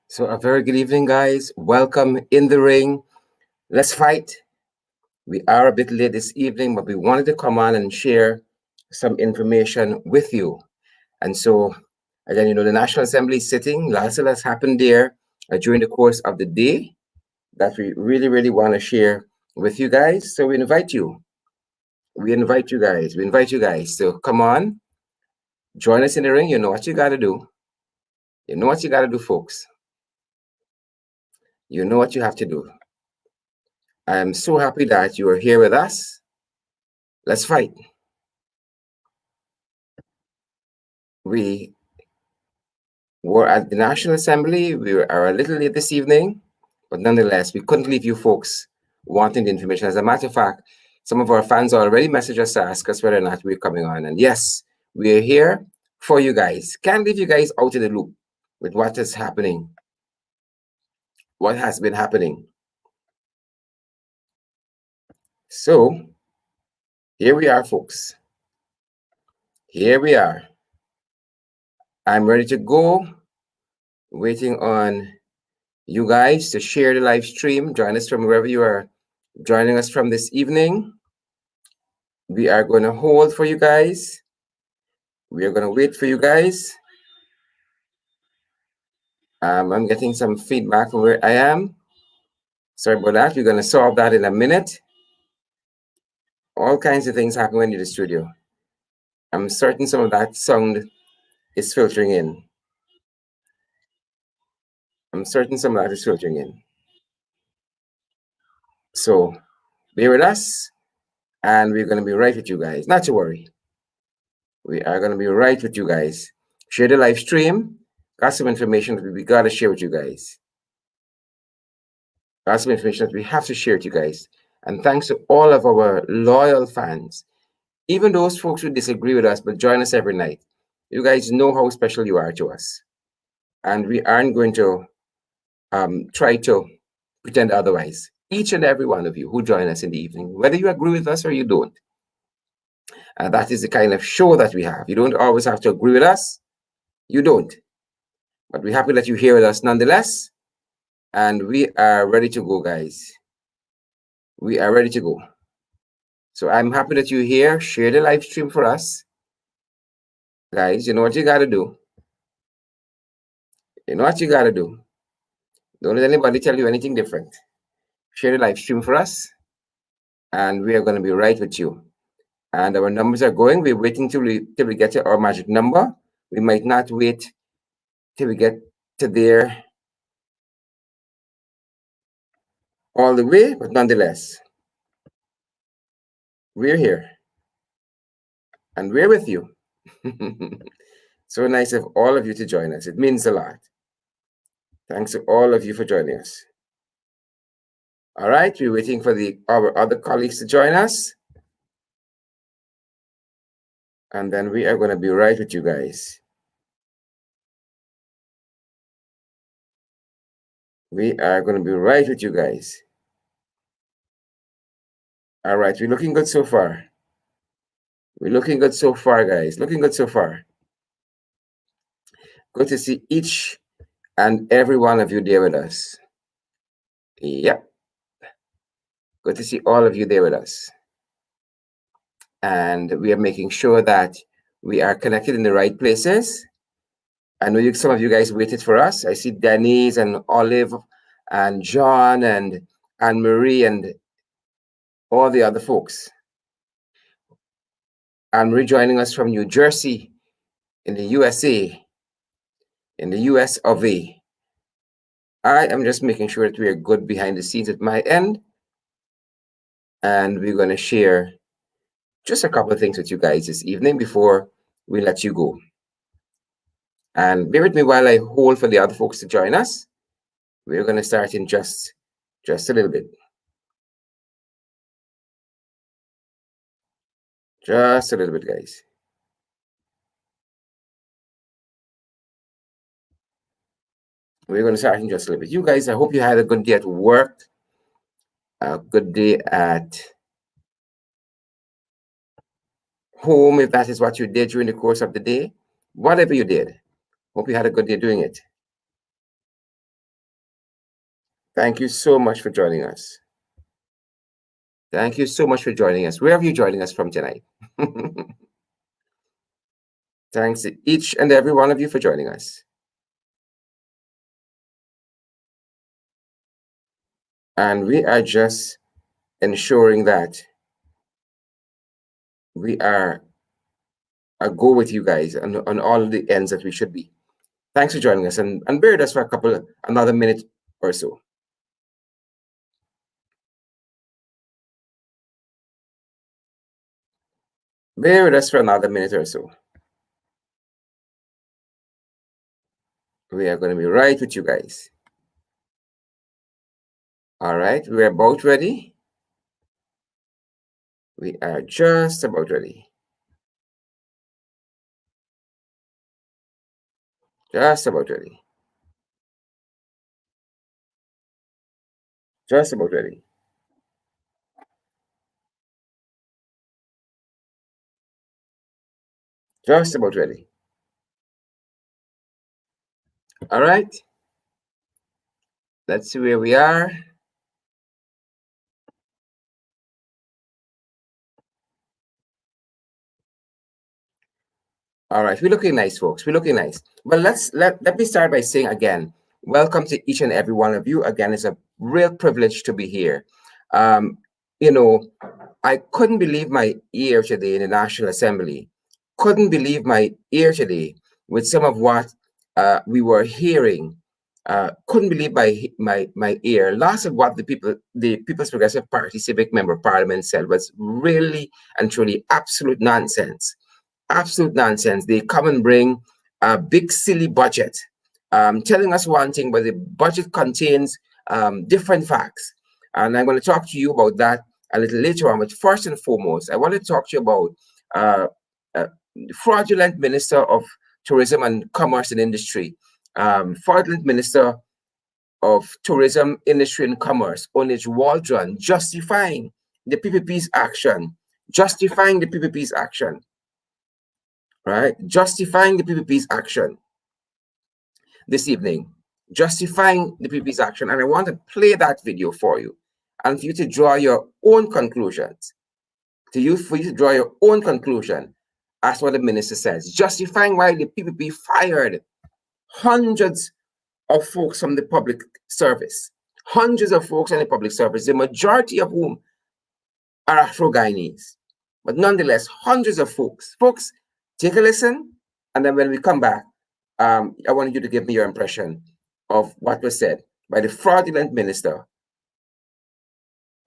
So, a very good evening, guys. Welcome in the ring. Let's fight. We are a bit late this evening, but we wanted to come on and share some information with you. And so, again, the National Assembly is sitting. Lots of that's happened there during the course of the day that we really, really want to share with you guys. So, we invite you. We invite you guys. We invite you guys to come on, join us in the ring. You know what you got to do. You know what you got to do, folks. You know what you have to do. I am so happy that you are here with us. Let's fight. We were at the National Assembly. We are a little late this evening, but nonetheless, we couldn't leave you folks wanting the information. As a matter of fact, some of our fans already messaged us to ask us whether or not we're coming on. And yes, we are here for you guys. Can't leave you guys out of the loop with what is happening, what has been happening. So here we are, folks. Here we are. I'm ready to go. Waiting on you guys to share the live stream. Join us from wherever you are joining us from this evening. We are going to hold for you guys. We are going to wait for you guys. I'm getting some feedback from where I am. Sorry about that. We're going to solve that in a minute. All kinds of things happen when you're in the studio. I'm certain some of that sound is filtering in. I'm certain some of that is filtering in. So bear with us, and we're going to be right with you guys. Not to worry. We are going to be right with you guys. Share the live stream. Got some information that we got to share with you guys. Got some information that we have to share with you guys. And thanks to all of our loyal fans, even those folks who disagree with us but join us every night. You guys know how special you are to us. And we aren't going to try to pretend otherwise. Each and every one of you who join us in the evening, whether you agree with us or you don't, that is the kind of show that we have. You don't always have to agree with us. You don't. But we're happy that you're here with us nonetheless. And we are ready to go, guys. We are ready to go. So I'm happy that you're here. Share the live stream for us. Guys, you know what you got to do. You know what you got to do. Don't let anybody tell you anything different. Share the live stream for us. And we are going to be right with you. And our numbers are going. We're waiting till we get to our magic number. We might not wait till we get to there all the way, but nonetheless, we're here. And we're with you. So nice of all of you to join us. It means a lot. Thanks to all of you for joining us. All right, we're waiting for our other colleagues to join us. And then we are going to be right with you guys. We are going to be right with you guys. All right, we're looking good so far. We're looking good so far, guys. Looking good so far. Good to see each and every one of you there with us. Yep. Good to see all of you there with us. And we are making sure that we are connected in the right places. I know some of you guys waited for us. I see Denise and Olive and John and Anne-Marie and all the other folks. Anne-Marie joining us from New Jersey in the USA, in the US of A. I am just making sure that we are good behind the scenes at my end. And we're going to share just a couple of things with you guys this evening before we let you go. And bear with me while I hold for the other folks to join us. We're going to start in just a little bit. Just a little bit, guys. We're going to start in just a little bit. You guys, I hope you had a good day at work, a good day at home, if that is what you did during the course of the day. Whatever you did, hope you had a good day doing it. Thank you so much for joining us. Thank you so much for joining us. Where are you joining us from tonight? Thanks to each and every one of you for joining us. And we are just ensuring that we are a go with you guys on all the ends that we should be. Thanks for joining us and bear with us for another minute or so. Bear with us for another minute or so. We are going to be right with you guys. All right, we're about ready. We are just about ready. Just about ready. Just about ready. Just about ready. All right. Let's see where we are. All right, we're looking nice, folks. We're looking nice. But let me start by saying again, welcome to each and every one of you. Again, it's a real privilege to be here. Um, you know, I couldn't believe my ear today in the National Assembly. Couldn't believe my ear today with some of what we were hearing. Couldn't believe my ear. Lots of what the People's Progressive Party civic member of parliament said was really and truly absolute nonsense. Absolute nonsense. They come and bring a big silly budget, telling us one thing, but the budget contains different facts. And I'm going to talk to you about that a little later on. But first and foremost, I want to talk to you about uh, uh, fraudulent Minister of Tourism and Commerce and Industry, fraudulent Minister of Tourism, Industry and Commerce, Oneidge Waldron, justifying the PPP's action, justifying the PPP's action, right? Justifying the PPP's action this evening, justifying the PPP's action. And I want to play that video for you and for you to draw your own conclusions, for you to draw your own conclusion as what the minister says, justifying why the PPP fired hundreds of folks from the public service, hundreds of folks in the public service, the majority of whom are Afro-Guyanese. But nonetheless, hundreds of folks. Folks, take a listen, and then when we come back, I want you to give me your impression of what was said by the fraudulent minister,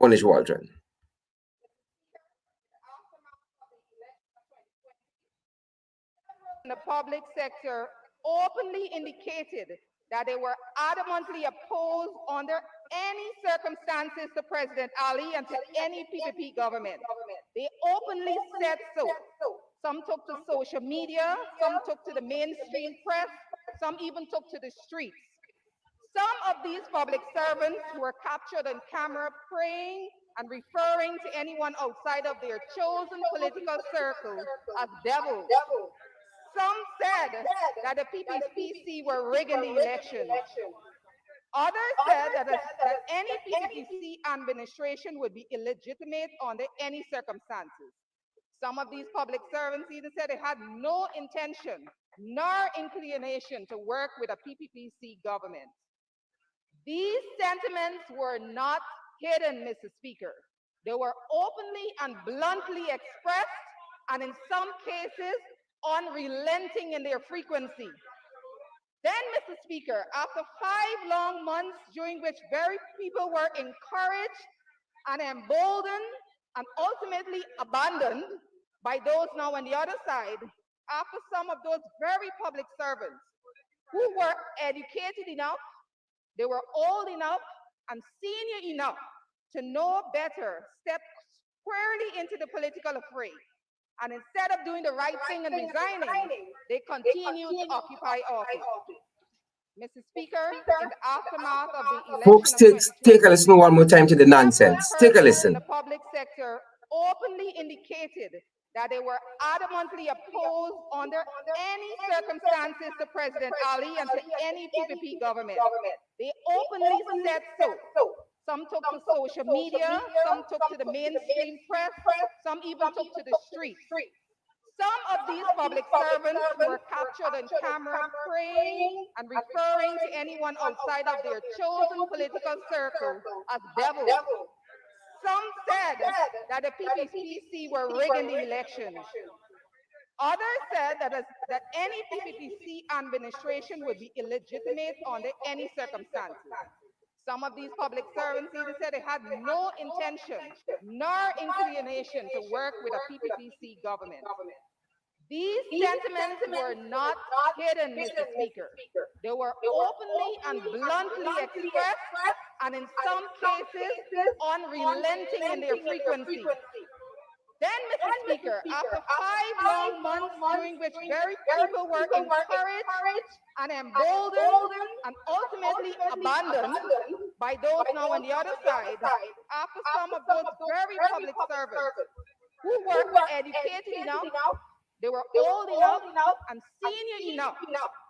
Oneidge Waldron. The public sector openly indicated that they were adamantly opposed under any circumstances to President Ali and to any PPP government. They openly said so. Some took to social media, some took to the mainstream press, some even took to the streets. Some of these public servants were captured on camera praying and referring to anyone outside of their chosen political circle as devils. Some said that the PPPC were rigging the election. Others said that any PPPC administration would be illegitimate under any circumstances. Some of these public servants even said they had no intention nor inclination to work with a PPPC government. These sentiments were not hidden, Mr. Speaker. They were openly and bluntly expressed, and in some cases, unrelenting in their frequency. Then, Mr. Speaker, after 5 long months during which very people were encouraged and emboldened and ultimately abandoned by those now on the other side, after some of those very public servants who were educated enough, they were old enough and senior enough to know better, step squarely into the political affray. And instead of doing the right thing and resigning, they continue to occupy office. Mr. Speaker, in the aftermath of the election Folks, take a listen one more time to the nonsense. Take a listen. The public sector openly indicated that they were adamantly opposed under any circumstances to President Ali and to any PPP government. They openly said so. Some took to social media, some took to the mainstream press, some even took to the streets. Some of these public servants were captured on camera praying and referring to anyone outside of their chosen political circle as devils. Some said that the PPPC were rigging the elections. Others said that any PPPC administration would be illegitimate under any circumstances. Some of these public servants even said they had no intention nor inclination to work with a PPPC government. These sentiments were not hidden, Mr. Speaker. They were openly and bluntly expressed, and in some cases, unrelenting in their frequency. Then, Mr. Speaker, after 5 long months during which very people were encouraged and emboldened and ultimately abandoned by those now on the other side, after some of those very public servants who were educated enough, they were old enough and senior enough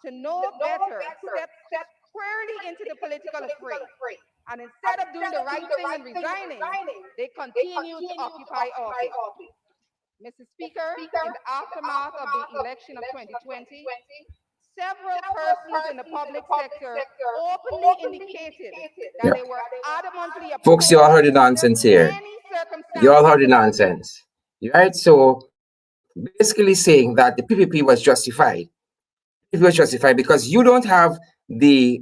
to know better, step squarely into the political fray. And instead of doing the right thing and resigning, they continue to occupy office. Mr. Speaker, in the aftermath of the election of 2020, several persons in the public sector openly indicated that they were adamantly opposed. Folks, you all heard the nonsense here. You all heard the nonsense. Right? So basically saying that the PPP was justified. It was justified because you don't have the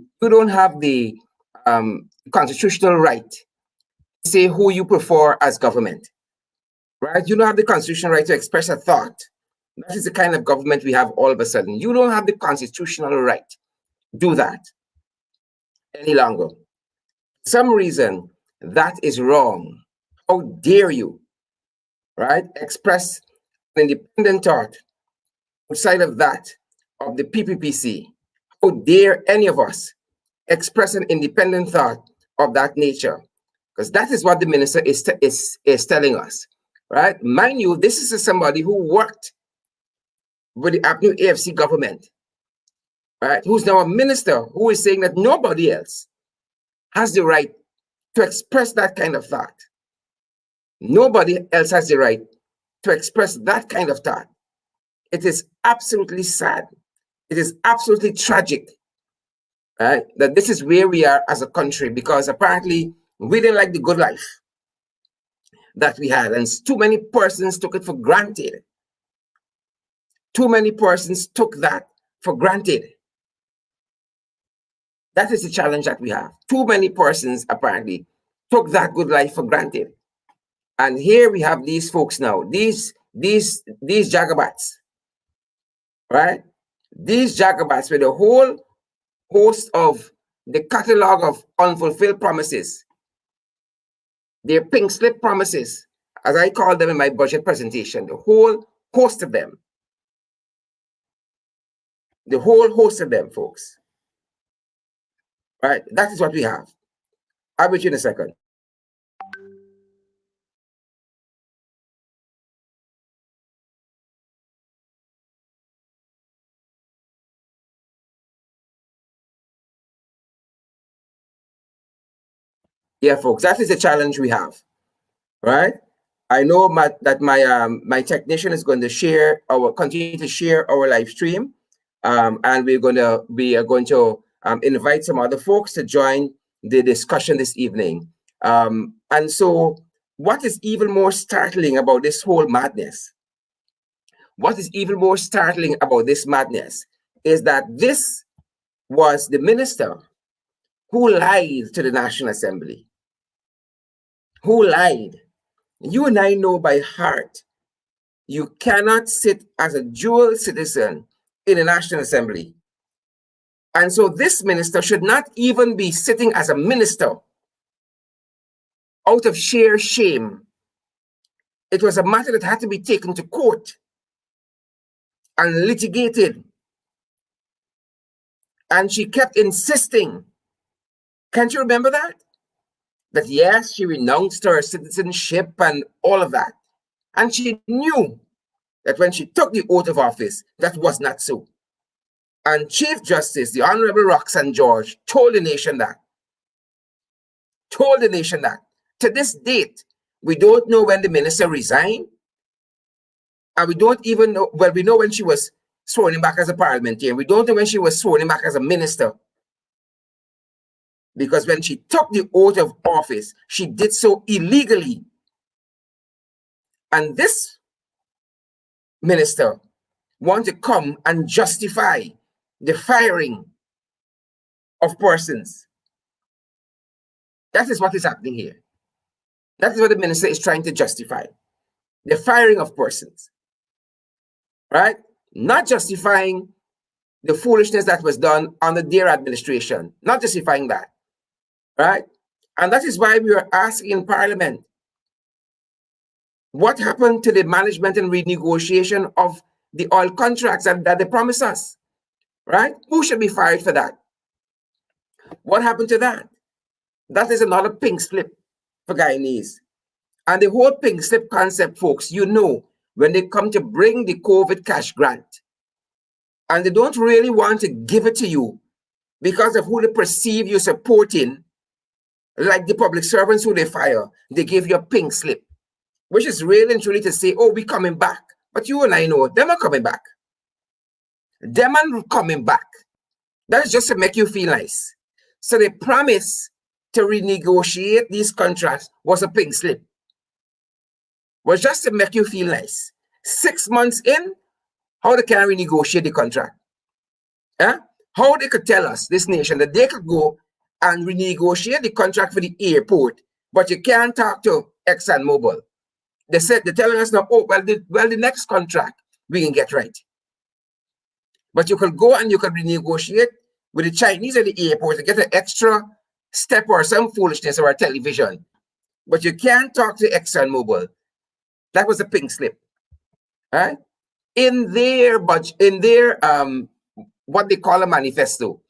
constitutional right to say who you prefer as government. Right? You don't have the constitutional right to express a thought. That is the kind of government we have all of a sudden. You don't have the constitutional right to do that any longer. For some reason, that is wrong. How dare you, right, express an independent thought outside of that of the PPPC? How dare any of us express an independent thought of that nature? Because that is what the minister is telling us, right? Mind you, this is somebody who worked with the new AFC government, right? Who's now a minister who is saying that nobody else has the right to express that kind of thought. Nobody else has the right to express that kind of thought. It is absolutely sad. It is absolutely tragic, right? That this is where we are as a country, because apparently we didn't like the good life that we had, and too many persons took it for granted. Too many persons took that for granted. That is the challenge that we have. Too many persons apparently took that good life for granted. And here we have these folks now, these jagabats, right? These jagabats with a whole host of the catalog of unfulfilled promises, their pink slip promises, as I call them in my budget presentation, the whole host of them. The whole host of them, folks. Right? That is what we have. I'll be with you in a second. Yeah, folks, that is the challenge we have, right? I know that my technician is going to continue to share our live stream, and we are going to invite some other folks to join the discussion this evening. And so, what is even more startling about this whole madness? What is even more startling about this madness is that this was the minister who lied to the National Assembly. Who lied? You and I know by heart, you cannot sit as a dual citizen in the National Assembly. And so this minister should not even be sitting as a minister out of sheer shame. It was a matter that had to be taken to court and litigated. And she kept insisting. Can't you remember that? That yes, she renounced her citizenship and all of that. And she knew that when she took the oath of office, that was not so. And Chief Justice, the Honorable Roxanne George, told the nation that. Told the nation that. To this date, we don't know when the minister resigned. And we don't even know, well, we know when she was sworn in back as a parliamentarian. We don't know when she was sworn in back as a minister. Because when she took the oath of office, she did so illegally. And this minister wants to come and justify the firing of persons. That is what is happening here. That is what the minister is trying to justify. The firing of persons. Right? Not justifying the foolishness that was done under their administration. Not justifying that. Right? And that is why we are asking in Parliament, what happened to the management and renegotiation of the oil contracts that they promised us? Right? Who should be fired for that? What happened to that? That is another pink slip for Guyanese. And the whole pink slip concept, folks, you know, when they come to bring the COVID cash grant, and they don't really want to give it to you because of who they perceive you supporting, like the public servants who they fire, they give you a pink slip, which is really and truly to say, oh, we're coming back. But you and I know, them are coming back. Them are coming back. That's just to make you feel nice. So the promise to renegotiate these contracts was a pink slip. Was just to make you feel nice. 6 months in, how they can renegotiate the contract? Eh? How they could tell us, this nation, that they could go and renegotiate the contract for the airport, but you can't talk to ExxonMobil. They said, they're telling us now, oh, well, the next contract we can get right. But you could go and you could renegotiate with the Chinese at the airport to get an extra step or some foolishness or a television. But you can't talk to ExxonMobil. That was a pink slip. Right? In their budget, in their what they call a manifesto,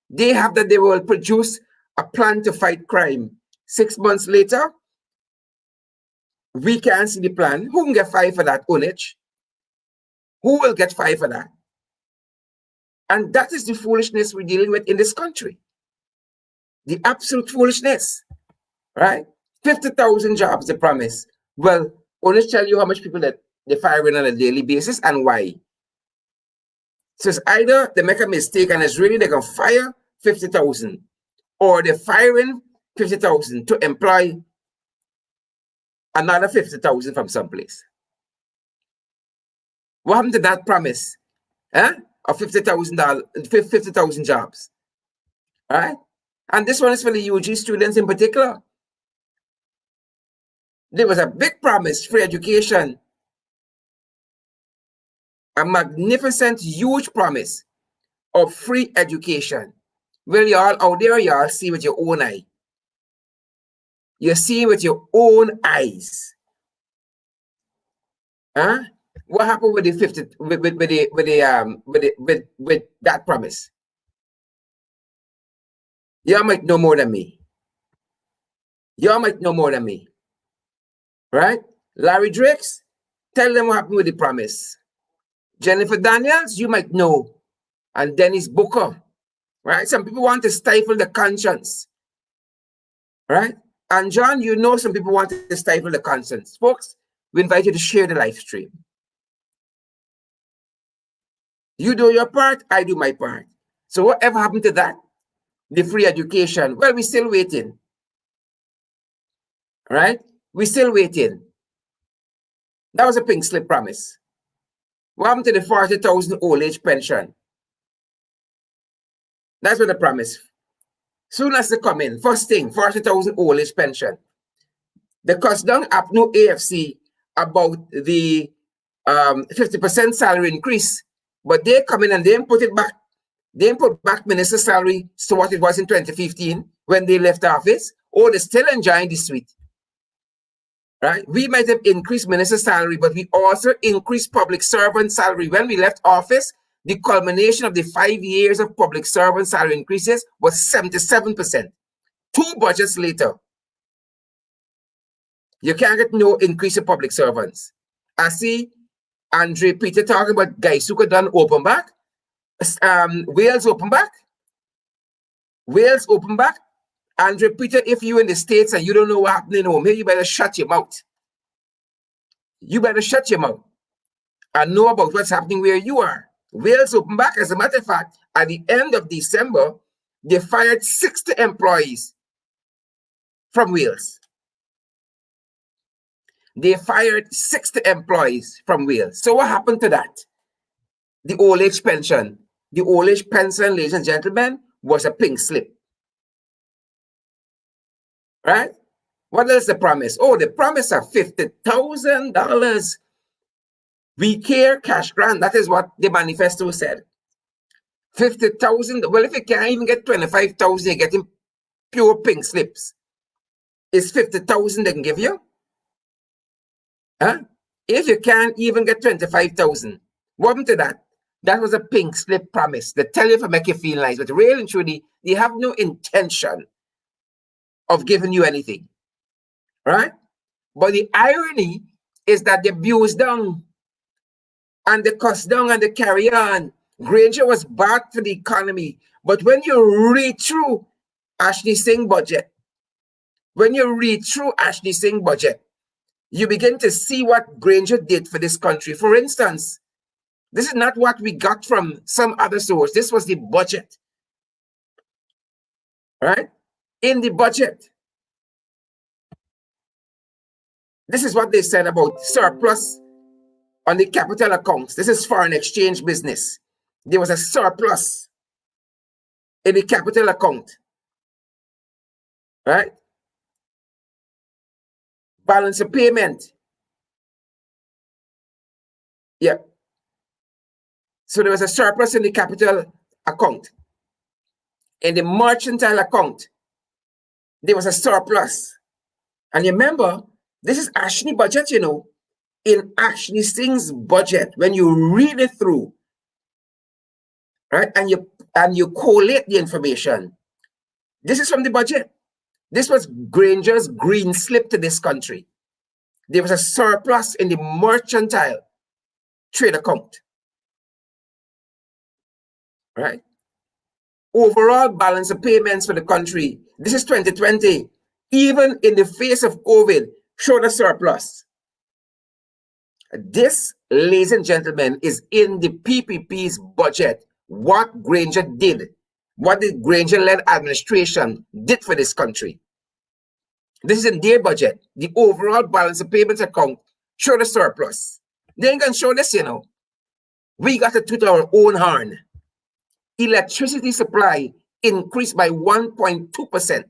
they have that they will produce a plan to fight crime. 6 months later, we can't see the plan. Who can get fired for that, Oneidge? Who will get fired for that? And that is the foolishness we're dealing with in this country. The absolute foolishness, right? 50,000 jobs, they promise. Well, Oneidge tell you how much people that they're firing on a daily basis and why. So it's either they make a mistake and it's really they can fire 50,000, or they're firing 50,000 to employ another 50,000 from someplace. What happened to that promise? Of 50,000 jobs. All right? And this one is for the UG students in particular. There was a big promise, free education. A magnificent, huge promise of free education. Well, y'all out there, y'all see with your own eye. You see with your own eyes. Huh? What happened with the 50 with that promise? Y'all might know more than me. Y'all might know more than me. Right? Larry Drakes, tell them what happened with the promise. Jennifer Daniels, you might know. And Dennis Booker. Right? Some people want to stifle the conscience. Right? And John, you know some people want to stifle the conscience. Folks, we invite you to share the live stream. You do your part, I do my part. So whatever happened to that? The free education. Well, we're still waiting. Right? We're still waiting. That was a pink slip promise. What happened to the 40,000 old age pension? That's what the promise. Soon as they come in, first thing, 40,000 old age pension. The cost down up no AFC about the 50% salary increase, but they come in and they put it back. They put back minister's salary to what it was in 2015 when they left office. Oh, they're still enjoying the sweet. Right? We might have increased minister's salary, but we also increased public servant salary. When we left office, the culmination of the 5 years of public servant salary increases was 77%. 2 budgets later, you can't get no increase in public servants. I see Andre Peter talking about guys who could done open back. Wales open back. Wales open back. Andre Peter, if you in the States and you don't know what's happening home here, you better shut your mouth. You better shut your mouth and know about what's happening where you are. Wales open back. As a matter of fact, at the end of December, they fired 60 employees from Wales. They fired 60 employees from Wales. So what happened to that? The old age pension. The old age pension, ladies and gentlemen, was a pink slip. Right? What else the promise? Oh, the promise of $50,000. We care cash grant. That is what the manifesto said. 50,000. Well, if you can't even get 25,000, you're getting pure pink slips. Is 50,000 they can give you? Huh? If you can't even get 25,000, what happened to that? That was a pink slip promise. They tell you to make you feel nice, but really and truly, they have no intention of giving you anything. Right? But the irony is that they abuse down and they cuss down and they carry on. Granger was bad for the economy. But when you read through Ashley Singh budget, you begin to see what Granger did for this country. For instance, this is not what we got from some other source. This was the budget. Right? In the budget, this is what they said about surplus on the capital accounts. This is foreign exchange business. There was a surplus in the capital account. Right? Balance of payment. Yeah. So there was a surplus in the capital account. In the mercantile account, there was a surplus. And remember, this is Ashley budget, you know. In Ashley Singh's budget, when you read it through, right, and you collate the information, this is from the budget. This was Granger's green slip to this country. There was a surplus in the mercantile trade account. Right? Overall balance of payments for the country, this is 2020, even in the face of COVID, showed a surplus. This, ladies and gentlemen, is in the PPP's budget. What Granger did, what the Granger-led administration did for this country. This is in their budget. The overall balance of payments account showed a surplus. They ain't gonna show this, you know. We got to toot our own horn. Electricity supply increased by 1.2%.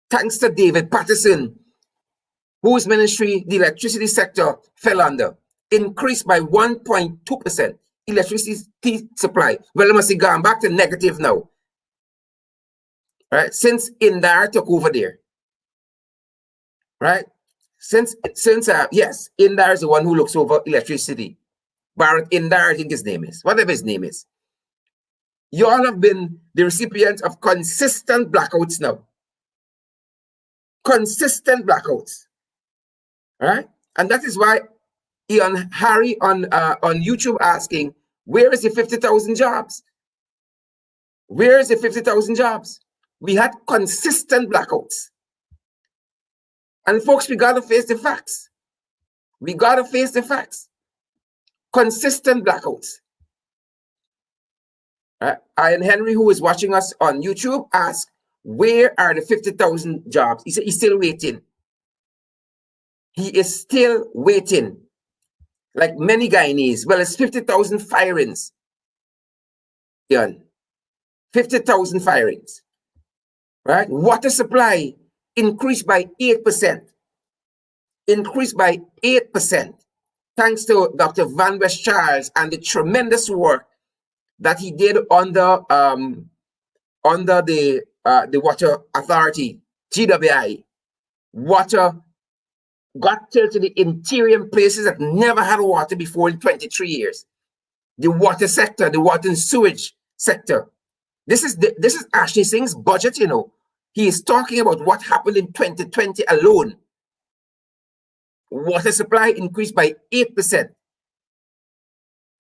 Thanks to David Patterson, whose ministry the electricity sector fell under, increased by 1.2%. Electricity supply. Well, it must have gone back to negative now. Right? Since Indar took over there. Right? Since yes, Indar is the one who looks over electricity. Barrett Indar, I think his name is. Whatever his name is. You all have been the recipients of consistent blackouts now. Consistent blackouts. Right? And that is why Ian Harry on YouTube asking, where is the 50,000 jobs? Where is the 50,000 jobs? We had consistent blackouts. And folks, we got to face the facts. We got to face the facts. Consistent blackouts. Ian Henry, who is watching us on YouTube, asked, where are the 50,000 jobs? He said he's still waiting. He is still waiting. Like many Guyanese. Well, it's 50,000 firings. Yeah. 50,000 firings. Right? Water supply increased by 8%. Increased by 8%. Thanks to Dr. Van West Charles and the tremendous work that he did under the Water Authority, GWI. Water got to the interior places that never had water before in 23 years. The water sector, the water and sewage sector. This is Ashley Singh's budget, you know. He is talking about what happened in 2020 alone. Water supply increased by 8%.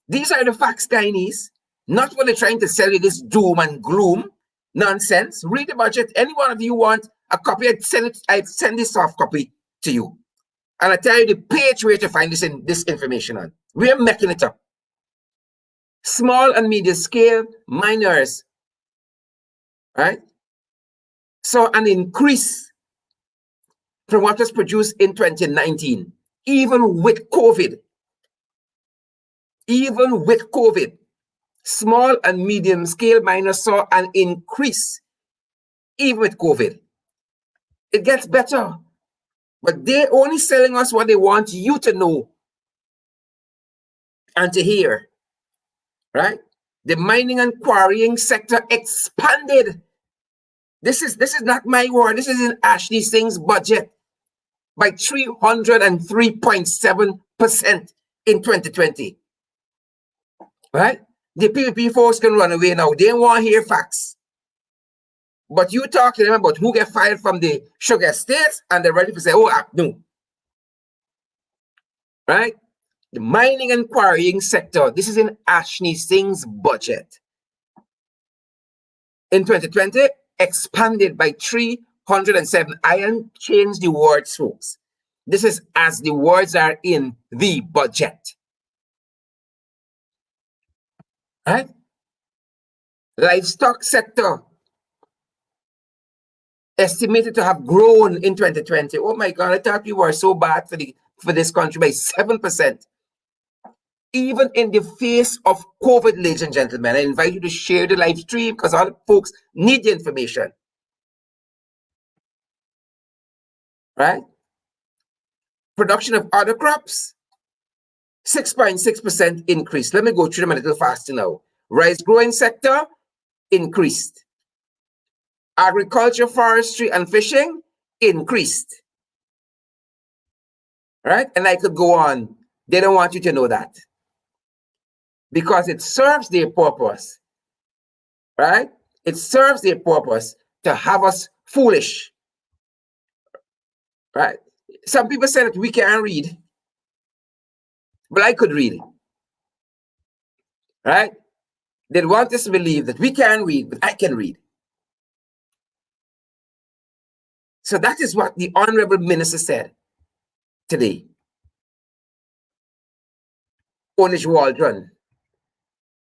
These are the facts, Guyanese. Not what they're trying to sell you, this doom and gloom nonsense. Read the budget. Any one of you want a copy, I'd send this soft copy to you. And I tell you the page where to find this information on. We're making it up. Small and medium scale miners, right? So an increase from what was produced in 2019, even with COVID. Even with COVID, small and medium scale miners saw an increase, even with COVID. It gets better, but they're only selling us what they want you to know and to hear, right? The mining and quarrying sector expanded. This is not my word. This is in Ashley Singh's budget by 303.7% in 2020. Right? The PPP folks can run away now. They don't want to hear facts. But you talk to them about who get fired from the sugar estates and they're ready to say, oh, no. Right? The mining and quarrying sector, this is in Ashley Singh's budget. In 2020, expanded by 307. I am change the words, folks. This is as the words are in the budget. Right? Livestock sector estimated to have grown in 2020. Oh my God, I thought we were so bad for this country by 7%. Even in the face of COVID, ladies and gentlemen, I invite you to share the live stream because all the folks need the information. Right? Production of other crops, 6.6% increase. Let me go through them a little faster now. Rice growing sector increased. Agriculture, forestry, and fishing increased. Right? And I could go on. They don't want you to know that. Because it serves their purpose. Right? It serves their purpose to have us foolish. Right? Some people say that we can't read. But I could read. Right? They want us to believe that we can't read, but I can read. So that is what the Honorable Minister said today. Oneidge Waldron.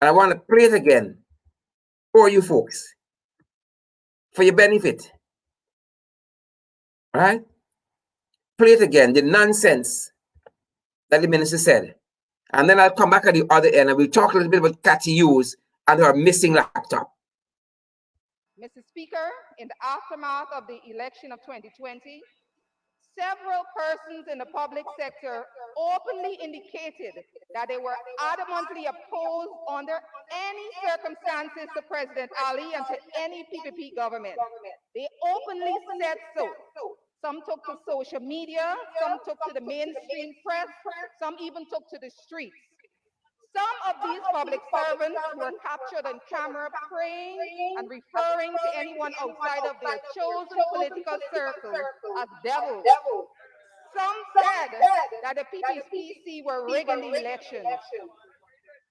And I want to play it again for you folks, for your benefit. Right? Play it again, the nonsense that the minister said. And then I'll come back at the other end and we'll talk a little bit about Cathy Hughes and her missing laptop. Mr. Speaker, in the aftermath of the election of 2020, several persons in the public sector openly indicated that they were adamantly opposed under any circumstances to President Ali and to any PPP government. They openly said so. Some took to social media, some took to the mainstream press, some even took to the streets. Some of these public servants were captured on camera praying and referring to anyone outside of their chosen political circle as devils. Some said that the PPPC were rigging the elections.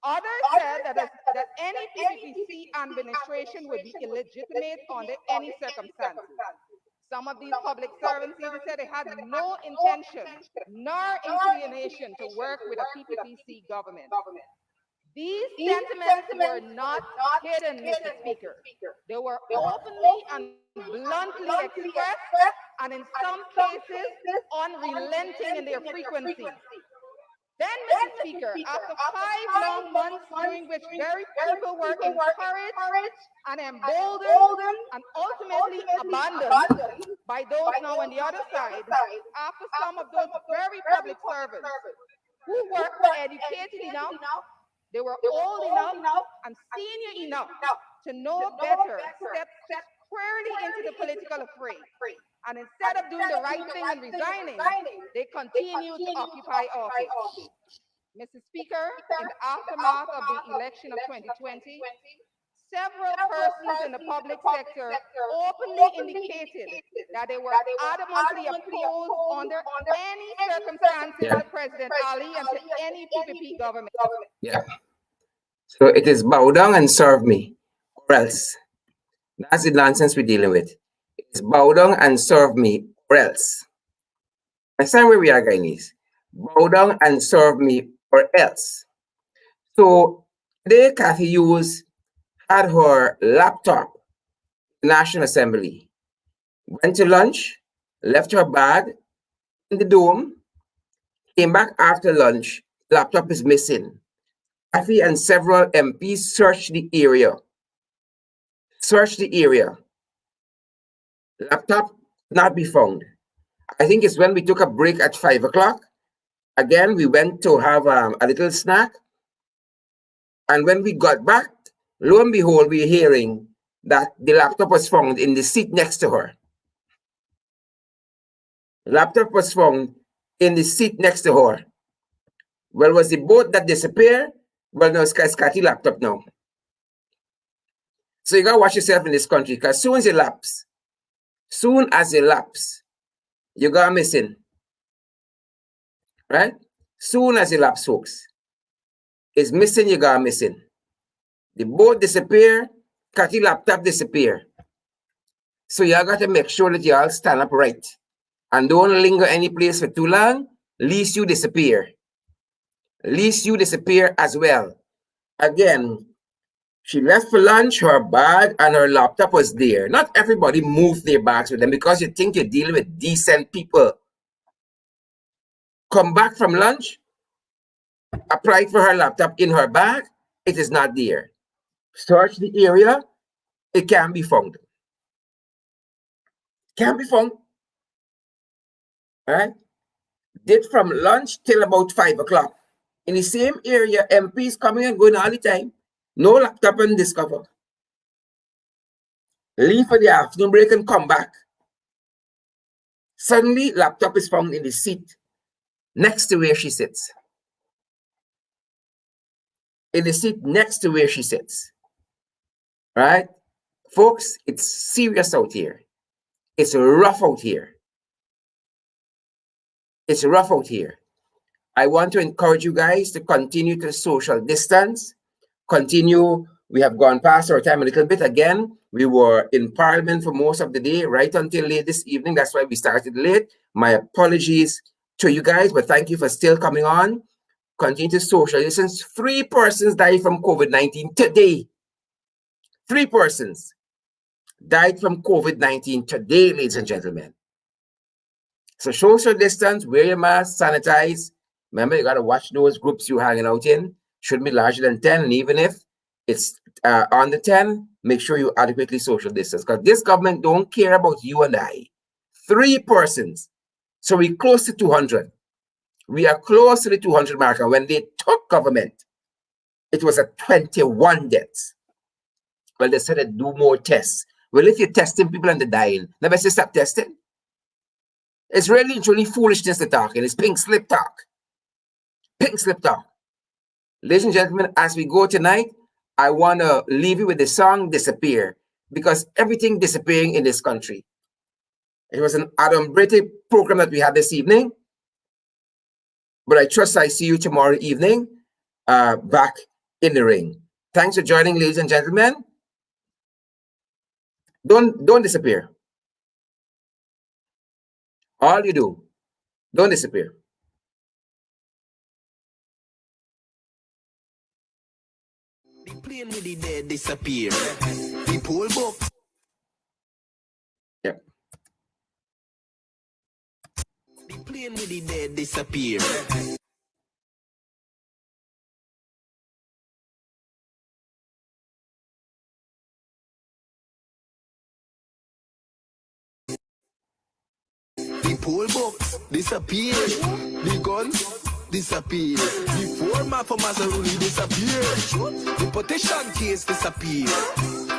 Others said that any PPPC administration would be illegitimate under any circumstances. Some of these public servants even said they had no intention nor inclination to work with a PPPC government. These sentiments were not hidden, Mr. Speaker. They were openly and bluntly expressed, and in some cases, unrelenting in their frequency. Then, Mr. Speaker, after 5 long months during which very people were encouraged and emboldened and ultimately abandoned by those now on the other side, after some of those very public servants who were educated enough, they were old enough and senior enough to know better, step squarely into the political fray. And instead of doing the right thing and resigning, they continue to occupy office. Mr. Speaker, in the aftermath of the election of 2020, several persons in the public sector openly indicated that they were adamantly opposed under any circumstances to President Ali and to any PPP government. Yeah. So it is bow down and serve me, or else. That's the nonsense we're dealing with. It's bow down and serve me, or else. Understand where we are, Guyanese? Bow down and serve me, or else. So today, Kathy Hughes had her laptop in the National Assembly, went to lunch, left her bag in the dome, came back after lunch, laptop is missing. Kathy and several MPs searched the area. Laptop not be found. I think it's when we took a break at 5 o'clock. Again, we went to have a little snack. And when we got back, lo and behold, we're hearing that the laptop was found in the seat next to her. Laptop was found in the seat next to her. Well, was the boat that disappeared? Well, no, it's Kathy's laptop now. So you gotta watch yourself in this country, because soon as it lapse, you got missing. Right? Soon as it lapse, folks. It's missing, you got missing. The boat disappear, Kathy's laptop disappear. So you got to make sure that you all stand up right. And don't linger any place for too long, lest you disappear. Lest you disappear as well. Again, she left for lunch, her bag and her laptop was there. Not everybody moved their bags with them because you think you're dealing with decent people. Come back from lunch, applied for her laptop in her bag, it is not there. Search the area, it can be found. Can be found. All right? Did from lunch till about 5 o'clock. In the same area, MPs coming and going all the time. No laptop and discover. Leave for the afternoon break and come back. Suddenly, laptop is found in the seat next to where she sits. In the seat next to where she sits. Right? Folks, it's serious out here. It's rough out here. It's rough out here. I want to encourage you guys to continue to social distance. Continue. We have gone past our time a little bit again. We were in Parliament for most of the day, right until late this evening. That's why we started late. My apologies to you guys, but thank you for still coming on. Continue to social distance. 3 persons died from COVID-19 today. 3 persons died from COVID-19 today, ladies and gentlemen. So social distance, wear your mask, sanitize. Remember, you got to watch those groups you're hanging out in. Shouldn't be larger than 10. And even if it's under 10, make sure you adequately social distance. Because this government don't care about you and I. 3 persons. So we're close to 200. We are close to the 200 mark. And when they took government, it was at 21 deaths. Well, they said they'd do more tests. Well, if you're testing people and they're dying, never say stop testing. It's really truly foolishness to talk, and it's pink slip talk. Pink slip talk. Ladies and gentlemen, as we go tonight, I want to leave you with the song Disappear, because everything disappearing in this country. It was an adumbrated program that we had this evening, but I trust I see you tomorrow evening back in the ring. Thanks for joining, ladies and gentlemen. Don't disappear. All you do, don't disappear. The plane with the dead disappear. The pool book. Yep. The plane with the dead disappear. The pool box disappear. The guns disappear. The former for Mazzaroni disappear. The petition case disappear.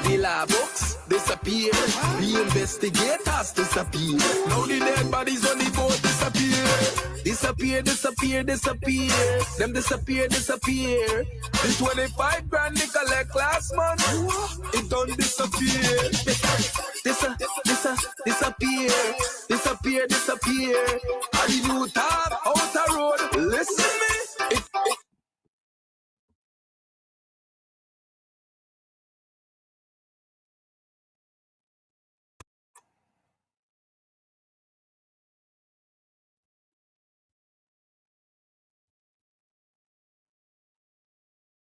The law books disappear. The investigators disappear. Now the dead bodies on the boat disappear. Disappear, disappear, disappear. Them disappear, disappear. The 25 grand they collect last month, it don't disappear. Disappear, disappear, disappear.